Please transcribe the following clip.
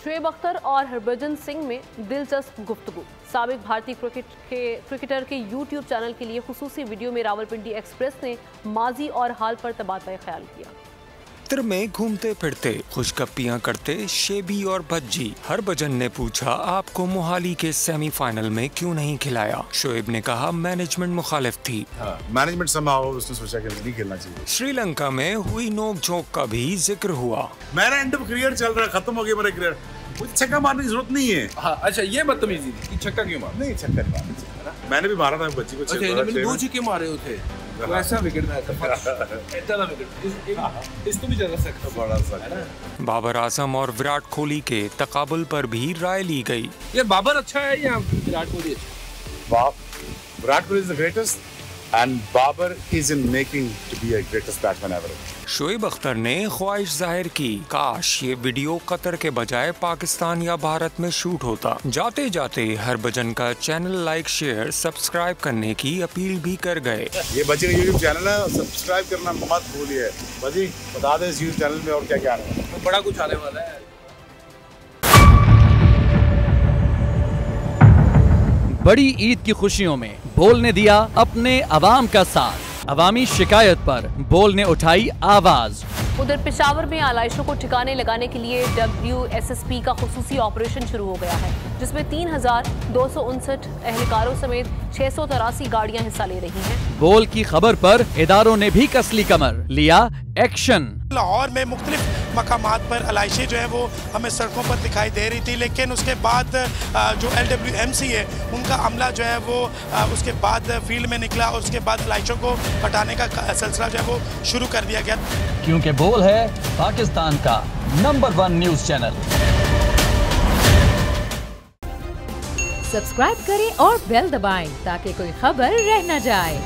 शोएब अख्तर और हरभजन सिंह में दिलचस्प गुफ्तगू। साबिक भारतीय क्रिकेटर के यूट्यूब चैनल के लिए खुसूसी वीडियो में रावलपिंडी एक्सप्रेस ने माजी और हाल पर तबादला ख्याल किया। चित्र में घूमते फिरते खुशगप्पियां करते शेबी और भज्जी। हरभजन ने पूछा, आपको मोहाली के सेमीफाइनल में क्यों नहीं खिलाया? शोएब ने कहा, मैनेजमेंट मुखालिफ थी। मैनेजमेंट somehow उसने सोचा कि नहीं खेलना चाहिए। श्रीलंका में हुई नोक-झोंक का भी जिक्र हुआ। मेरा एंड ऑफ करियर चल रहा है, खत्म हो गया मेरा करियर, मुझे छक्का मारने की जरूरत नहीं है। हाँ, अच्छा ये बदतमीजी थी कि छक्का क्यों मार? नहीं, छक्का नहीं मारना। मैंने भी मारा था बच्ची को। अच्छा, मैंने 2 छक्के मारे होते। वैसा विकेट में ऐसा विकेट इस तो भी ज्यादा सख्त बड़ा सा। बाबर आजम और विराट कोहली के तकाबुल पर भी राय ली गई। ये बाबर अच्छा है या विराट कोहली अच्छा? Virat Kohli is the greatest and Babar is in making to be a greatest batsman ever. Shoaib Akhtar ने ख्वाहिश जाहिर की, काश ये वीडियो कतर के बजाय पाकिस्तान या भारत में शूट होता। जाते जाते हरभजन का चैनल लाइक, शेयर, सब्सक्राइब करने की अपील भी कर गए। ये बच्चे का यूट्यूब चैनल है, सब्सक्राइब करना मत भूलिए। बजी बता दे इस यूट्यूब चैनल में और क्या क्या आने वाला है। बड़ा कुछ आने वाला है। बड़ी ईद की खुशियों में बोल ने दिया अपने अवाम का साथ। अवामी शिकायत पर बोल ने उठाई आवाज। उधर पेशावर में आलाइशों को ठिकाने लगाने के लिए WSSP का खुसूसी ऑपरेशन शुरू हो गया है, जिसमें 3259 एहलकारों समेत 683 गाड़ियां हिस्सा ले रही हैं। बोल की खबर पर इदारों ने भी कसली कमर, लिया एक्शन। लाहौर में मुख्तलिफ मकामात पर आलाइशें जो है वो हमें सड़कों पर दिखाई दे रही थी, लेकिन उसके बाद जो LWMC है उनका अमला जो है वो उसके बाद फील्ड में निकला और उसके बाद आलाइशों को हटाने का सिलसिला जो है वो शुरू कर दिया गया। क्योंकि बोल है पाकिस्तान का नंबर 1 न्यूज चैनल। सब्सक्राइब करें और बेल दबाएं ताकि कोई खबर रह न जाए।